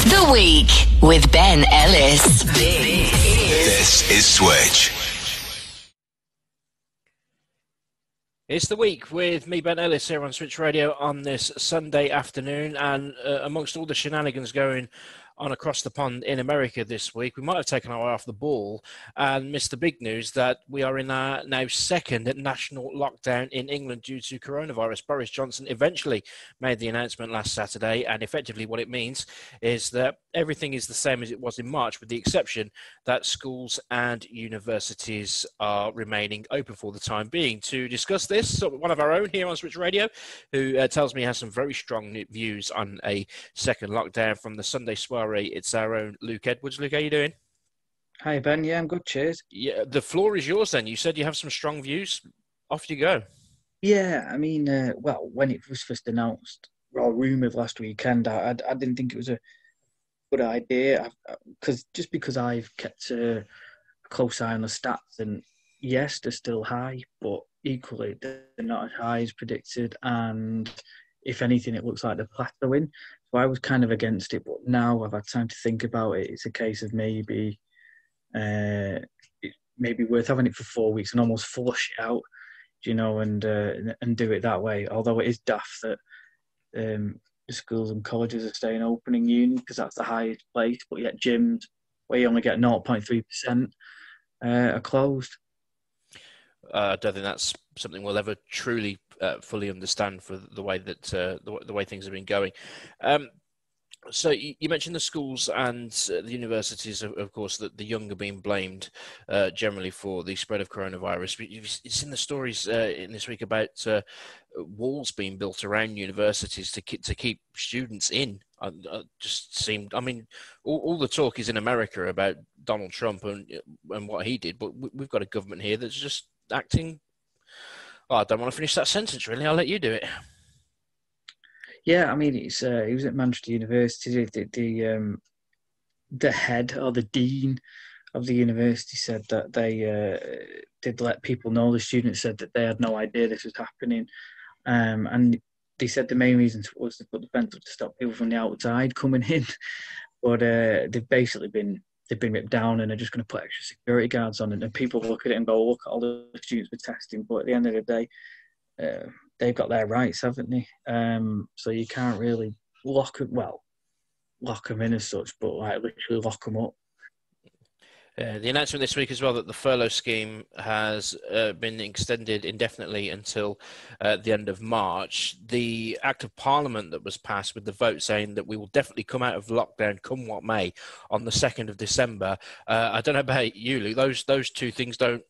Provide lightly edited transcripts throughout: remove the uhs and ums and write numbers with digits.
The Week with Ben Ellis. This is Switch. It's The Week with me, Ben Ellis, here on Switch Radio on this Sunday afternoon. And amongst all the shenanigans going on across the pond in America this week, we might have taken our eye off the ball and missed the big news that we are in our now second national lockdown in England due to coronavirus. Boris Johnson eventually made the announcement last Saturday, and effectively what it means is that everything is the same as it was in March, with the exception that schools and universities are remaining open for the time being. To discuss this, one of our own here on Switch Radio, who tells me he has some very strong views on a second lockdown from the Sunday soiree. It's our own Luke Edwards. Luke, how you doing? Hi, Ben. Yeah, I'm good. Cheers. Yeah, the floor is yours then. You said you have some strong views. Off you go. Yeah, I mean, well, when it was first announced or rumoured last weekend, I didn't think it was a good idea because I've kept a close eye on the stats, and yes, they're still high, but equally they're not as high as predicted, and if anything, it looks like they're plateauing. So I was kind of against it, but now I've had time to think about it. It's a case of maybe worth having it for 4 weeks and almost flush it out, you know, and do it that way. Although it is daft that the schools and colleges are staying open in uni because that's the highest place, but yet gyms where you only get 0.3% are closed. I don't think that's something we'll ever truly fully understand for the way that the way things have been going. So you mentioned the schools and the universities, of course, that the young are being blamed generally for the spread of coronavirus. But you've seen the stories in this week about walls being built around universities to keep students in. Just seemed, I mean, all the talk is in America about Donald Trump and what he did, but we've got a government here that's just acting. Oh, I don't want to finish that sentence, really. I'll let you do it. Yeah, I mean, it's he was at Manchester University. The head or the dean of the university said that they did let people know. The students said that they had no idea this was happening, and they said the main reason was to put the fence up to stop people from the outside coming in. But they've basically been ripped down, and they're just going to put extra security guards on it. And people look at it and go, "Look at all the students we're testing." But at the end of the day, they've got their rights, haven't they? So you can't really lock them in as such, but like literally lock them up. The announcement this week as well that the furlough scheme has been extended indefinitely until the end of March. The Act of Parliament that was passed with the vote saying that we will definitely come out of lockdown come what may on the 2nd of December. I don't know about you, Luke. Those two things don't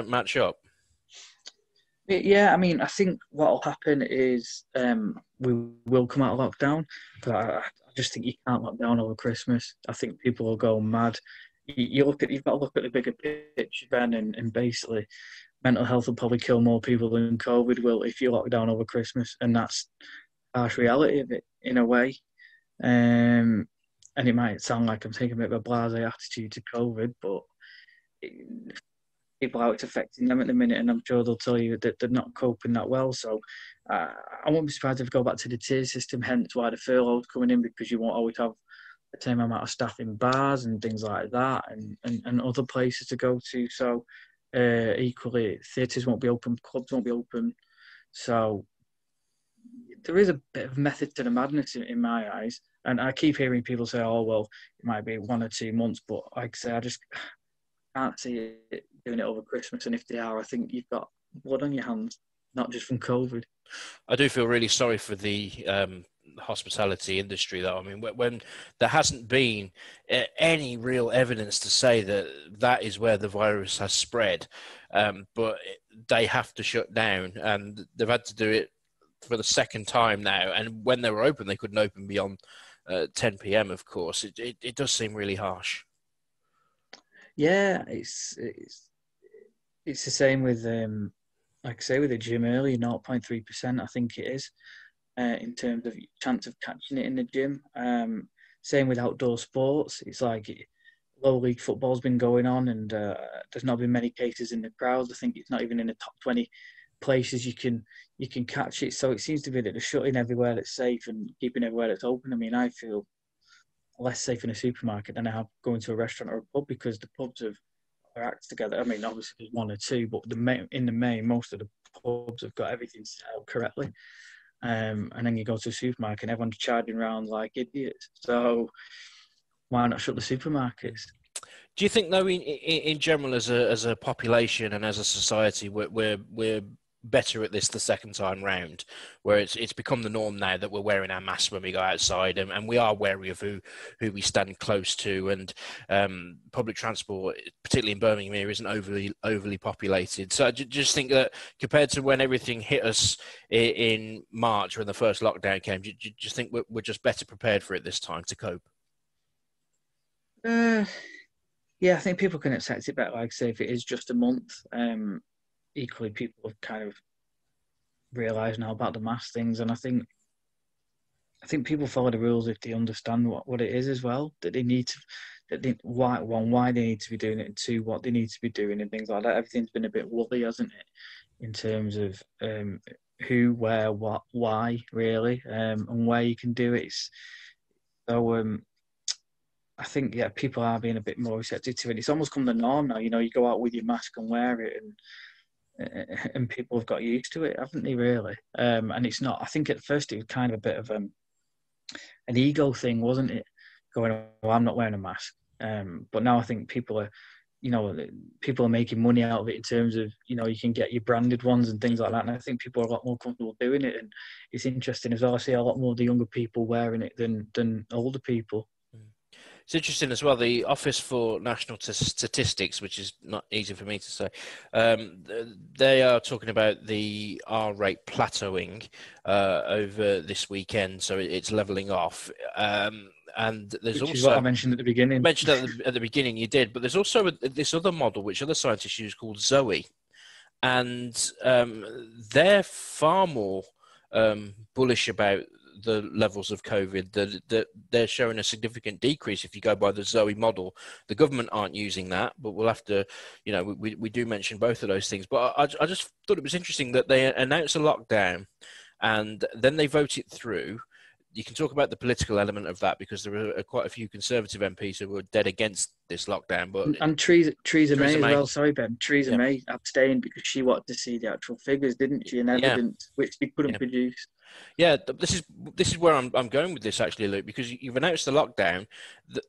match up. Yeah, I mean, I think what will happen is we will come out of lockdown, but I just think you can't lock down over Christmas. I think people will go mad. You've got to look at the bigger picture, Ben, and basically mental health will probably kill more people than COVID will if you lock down over Christmas, and that's harsh reality of it in a way. And it might sound like I'm taking a bit of a blasé attitude to COVID, but people how it's affecting them at the minute, and I'm sure they'll tell you that they're not coping that well. So I won't be surprised if we go back to the tier system, hence why the furlough's coming in, because you won't always have the same amount of staff in bars and things like that and other places to go to. So equally, theatres won't be open, clubs won't be open. So there is a bit of method to the madness in my eyes. And I keep hearing people say, oh, well, it might be 1 or 2 months. But like I say, I just can't see it doing it over Christmas. And if they are, I think you've got blood on your hands, not just from COVID. I do feel really sorry for the hospitality industry, though. I mean, when there hasn't been any real evidence to say that is where the virus has spread, but they have to shut down, and they've had to do it for the second time now. And when they were open, they couldn't open beyond 10 p.m. Of course, it does seem really harsh. Yeah, it's the same with like I say with the gym earlier, 0.3%. I think it is. In terms of chance of catching it in the gym. Same with outdoor sports. It's like low league football's been going on, and there's not been many cases in the crowds. I think it's not even in the top 20 places you can catch it. So it seems to be that they're shutting everywhere that's safe and keeping everywhere that's open. I mean, I feel less safe in a supermarket than I have going to a restaurant or a pub, because the pubs have their acts together. I mean, obviously there's one or two, but in the main, most of the pubs have got everything set out correctly. And then you go to a supermarket and everyone's charging around like idiots. So why not shut the supermarkets? Do you think, though, in general, as a population and as a society, we're better at this the second time round, where it's become the norm now that we're wearing our masks when we go outside, and we are wary of who we stand close to, and public transport, particularly in Birmingham here, isn't overly populated. So I just think that compared to when everything hit us in March, when the first lockdown came, do you just think we're just better prepared for it this time to cope? Yeah, I think people can accept it better. Like I say, if it is just a month, equally people have kind of realised now about the mask things, and I think people follow the rules if they understand what it is as well. That they need to, why they need to be doing it, and two, what they need to be doing, and things like that. Everything's been a bit woolly, hasn't it, in terms of who, where, what, why, really, and where you can do it. So I think, people are being a bit more receptive to it. It's almost come the norm now. You know, you go out with your mask and wear it, and people have got used to it, haven't they, really? And it's not, I think at first it was kind of a bit of an ego thing, wasn't it? Going, well, I'm not wearing a mask. But now I think people are making money out of it in terms of, you can get your branded ones and things like that. And I think people are a lot more comfortable doing it. And it's interesting as well. I see a lot more of the younger people wearing it than older people. It's interesting as well, the Office for National Statistics, which is not easy for me to say, they are talking about the R rate plateauing over this weekend, so it's levelling off. And there's which also, is what I mentioned at the beginning. At the beginning, you did, but there's also this other model which other scientists use called Zoe, and they're far more bullish about the levels of COVID, that they're showing a significant decrease if you go by the Zoe model. The government aren't using that, but we'll have to, we do mention both of those things. But I just thought it was interesting that they announced a lockdown and then they vote it through. You can talk about the political element of that because there are quite a few Conservative MPs who were dead against this lockdown. But Theresa May as well. Sorry, Ben. Theresa May abstained because she wanted to see the actual figures, didn't she, and evidence, which they couldn't produce. Yeah, this is where I'm going with this actually, Luke, because you've announced the lockdown.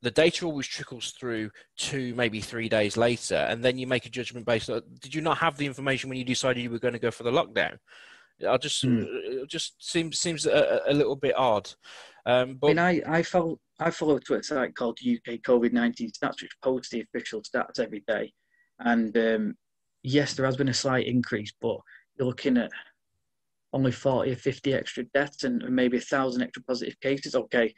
The data always trickles through 2, maybe 3 days later, and then you make a judgment based on. Did you not have the information when you decided you were going to go for the lockdown? It just seems a little bit odd. But I follow a Twitter site called UK COVID-19 Stats, which posts the official stats every day. And yes, there has been a slight increase, but you're looking at only 40 or 50 extra deaths and maybe 1,000 extra positive cases. Okay,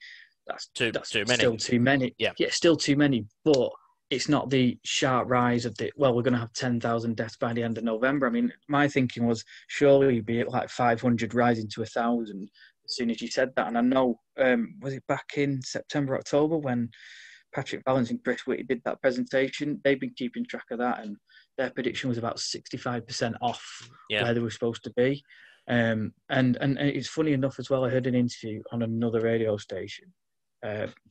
that's too many. Still too many. Yeah, still too many. But it's not the sharp rise of we're going to have 10,000 deaths by the end of November. I mean, my thinking was surely you'd be at like 500 rising to 1,000 as soon as you said that. And I know, was it back in September, October when Patrick Vallance and Chris Whitty did that presentation? They've been keeping track of that, and their prediction was about 65% off where they were supposed to be. And it's funny enough as well, I heard an interview on another radio station,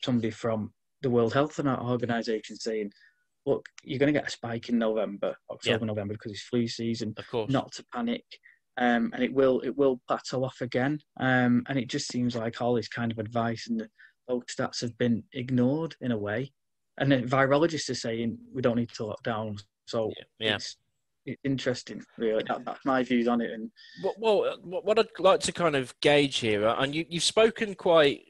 somebody from the World Health Organization saying, look, you're going to get a spike in November, November, because it's flu season, of course, not to panic. And it will plateau off again. And it just seems like all this kind of advice and those stats have been ignored in a way. And then virologists are saying we don't need to lock down. So it's interesting, really. That's my views on it. And well, what I'd like to kind of gauge here, and you've spoken quite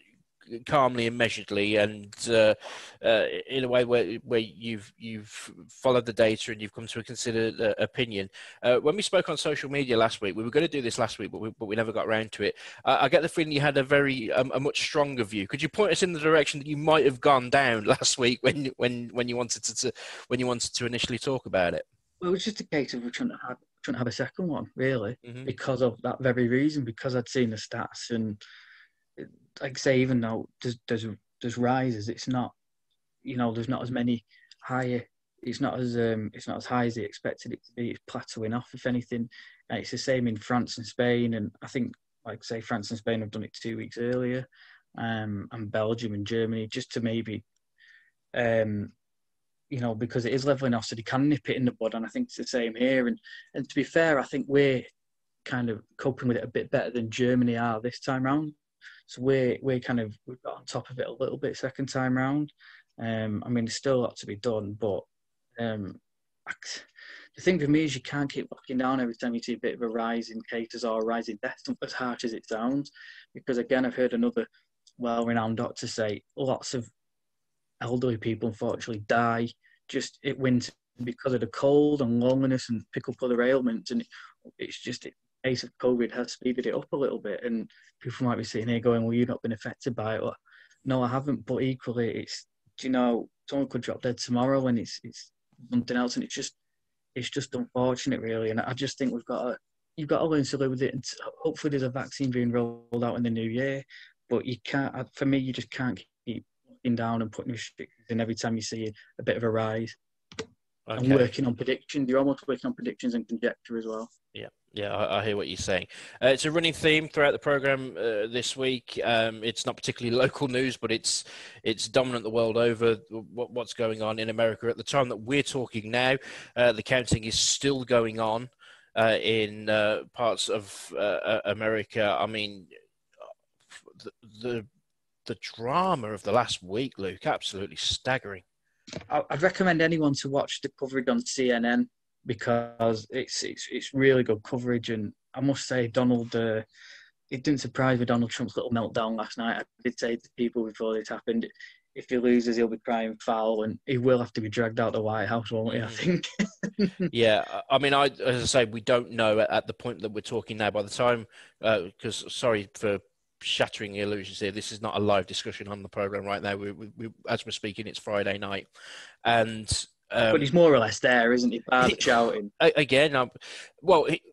calmly and measuredly, and in a way where you've followed the data and you've come to a considered opinion. When we spoke on social media last week, we were going to do this last week, but we never got around to it. I get the feeling you had a much stronger view. Could you point us in the direction that you might have gone down last week when you wanted to initially talk about it? Well, it was just a case of we shouldn't have a second one, really, because of that very reason, because I'd seen the stats. And like I say, even though there's rises, it's not, there's not as many higher. It's not as high as they expected it to be. It's plateauing off, if anything. And it's the same in France and Spain. And I think, like I say, France and Spain have done it 2 weeks earlier. and Belgium and Germany, just to maybe, because it is levelling off, so they can nip it in the bud. And I think it's the same here. And to be fair, I think we're kind of coping with it a bit better than Germany are this time round. So we've got on top of it a little bit second time round. There's still a lot to be done, but the thing for me is you can't keep locking down every time you see a bit of a rise in cases or a rise in deaths, as harsh as it sounds. Because again, I've heard another well-renowned doctor say lots of elderly people unfortunately die just in winter because of the cold and loneliness and pick up other ailments. And it's just the case of COVID has speeded it up a little bit. And people might be sitting here going, well, you've not been affected by it. Well, no, I haven't. But equally, someone could drop dead tomorrow and it's something else. And it's just unfortunate, really. And I just think you've got to learn to live with it. And hopefully there's a vaccine being rolled out in the new year. But you can't, for me, you just can't keep looking down and putting restrictions in every time you see a bit of a rise. Okay. And working on predictions. You're almost working on predictions and conjecture as well. Yeah, I hear what you're saying. It's a running theme throughout the programme this week. It's not particularly local news, but it's dominant the world over what's going on in America. At the time that we're talking now, the counting is still going on in parts of America. I mean, the drama of the last week, Luke, absolutely staggering. I'd recommend anyone to watch the coverage on CNN because it's really good coverage. And I must say, Donald, it didn't surprise me, Donald Trump's little meltdown last night. I did say to people before this happened, if he loses, he'll be crying foul and he will have to be dragged out of the White House, won't he, I think? Yeah, I mean, as I say, we don't know at the point that we're talking now. By the time, because sorry for shattering the illusions here, this is not a live discussion on the program right now. We as we're speaking, it's Friday night, and but he's more or less there, isn't he? Shouting again.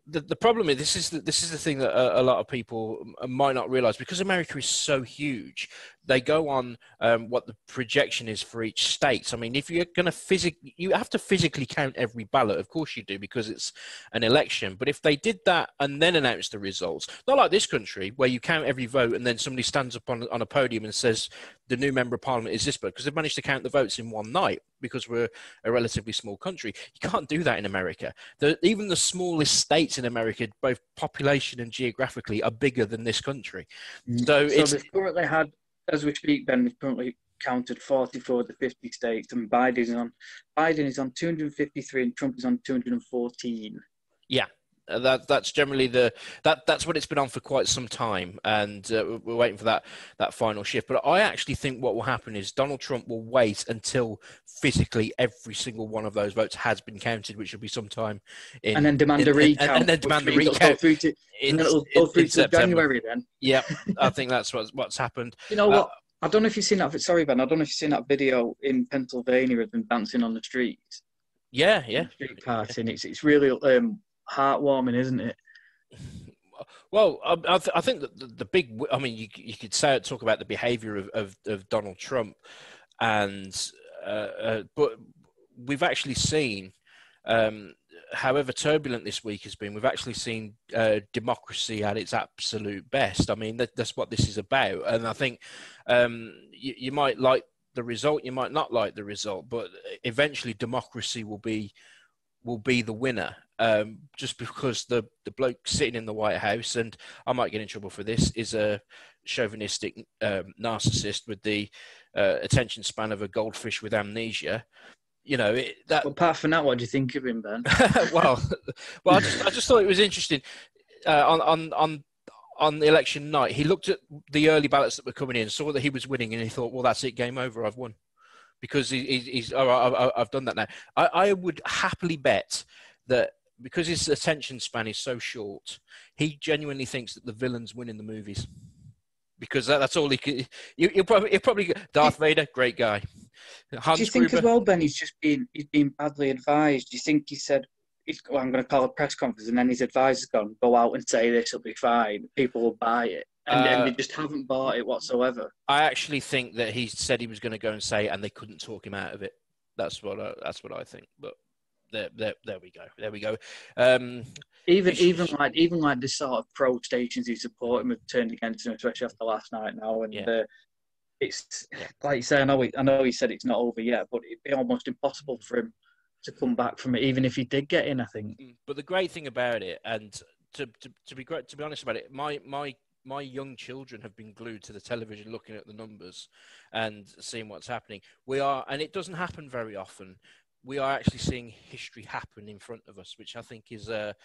The problem is this is the thing that a lot of people might not realise, because America is so huge. They go on what the projection is for each state. I mean, if you're going to you have to physically count every ballot. Of course you do, because it's an election. But if they did that and then announced the results, not like this country where you count every vote and then somebody stands up on a podium and says the new member of parliament is this vote, because they've managed to count the votes in one night because we're a relatively small country. You can't do that in America. Even the smallest states in America, both population and geographically, are bigger than this country. So they've currently had, as we speak, Ben, we've currently counted 44 of the 50 states, and Biden is on 253 and Trump is on 214. Yeah, that's generally that's what it's been on for quite some time, and we're waiting for that final shift. But I actually think what will happen is Donald Trump will wait until physically every single one of those votes has been counted, which will be sometime and then demand a recount, and then demand the recount, and it'll go through to January then. Yeah, I think that's what's happened. You know what? I don't know if you've seen that. Sorry, Ben. I don't know if you've seen that video in Pennsylvania of them dancing on the streets. Yeah. Street partying. It's really heartwarming, isn't it? Well, I think that the big, I mean, you could talk about the behaviour of Donald Trump, and but we've actually seen, however turbulent this week has been, we've actually seen democracy at its absolute best. I mean, that's what this is about, and I think you might like the result, you might not like the result, but eventually democracy will be the winner. Just because the bloke sitting in the White House, and I might get in trouble for this, is a chauvinistic narcissist with the attention span of a goldfish with amnesia. You know, apart from that, what do you think of him, Ben? well, I just thought it was interesting. On the election night, he looked at the early ballots that were coming in, saw that he was winning, and he thought, "Well, that's it, game over. I've won." Because he's I've done that now. I would happily bet that because his attention span is so short, he genuinely thinks that the villains win in the movies. Because that's all he could. He'll probably Darth Vader, great guy. Hans Do you think Gruber, as well, Ben? He's been badly advised. Do you think he said, "I'm going to call a press conference," and then his advisor's gone, "Go out and say this, it'll be fine. People will buy it," and they just haven't bought it whatsoever. I actually think that he said he was going to go and say it, and they couldn't talk him out of it. That's what I think. But there we go. There we go. Even like the sort of pro stations who support him have turned against him, especially after last night now. And it's like you say, I know he said it's not over yet, but it'd be almost impossible for him to come back from it, even if he did get in, I think. But the great thing about it, and to be honest about it, my young children have been glued to the television, looking at the numbers and seeing what's happening. And it doesn't happen very often. We are actually seeing history happen in front of us, which I think is a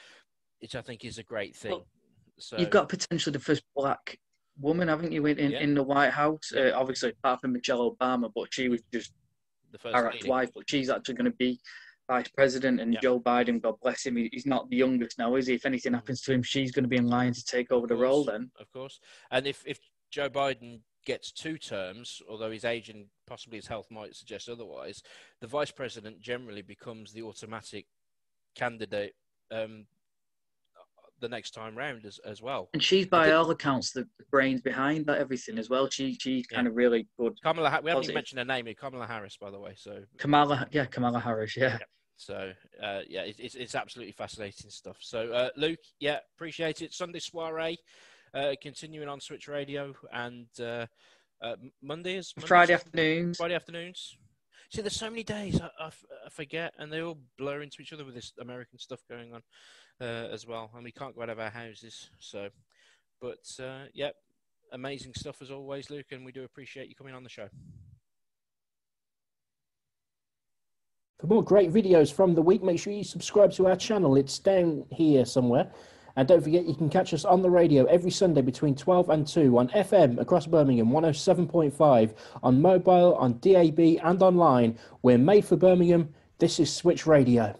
great thing. Well, so you've got potentially the first black woman, haven't you, in the White House? Obviously, apart from Michelle Obama, but she was just the first Barack's wife. But she's actually going to be vice president, and Joe Biden, God bless him, he's not the youngest now, is he? If anything happens to him, she's going to be in line to take over the role then. Of course. And if Joe Biden gets 2 terms, although his age and possibly his health might suggest otherwise, the vice president generally becomes the automatic candidate the next time round as well. And she's, by all accounts, the brains behind that everything as well. She's kind of really good. We haven't even mentioned her name, Kamala Harris, by the way. So Kamala Harris, yeah. So it's absolutely fascinating stuff. So Luke, appreciate it. Sunday soiree, continuing on Switch Radio, and Mondays, Friday afternoons. See, there's so many days I forget, and they all blur into each other with this American stuff going on as well, and we can't go out of our houses. So, but amazing stuff as always, Luke, and we do appreciate you coming on the show. For more great videos from the week, make sure you subscribe to our channel. It's down here somewhere. And don't forget, you can catch us on the radio every Sunday between 12 and 2 on FM across Birmingham, 107.5, on mobile, on DAB and online. We're made for Birmingham. This is Switch Radio.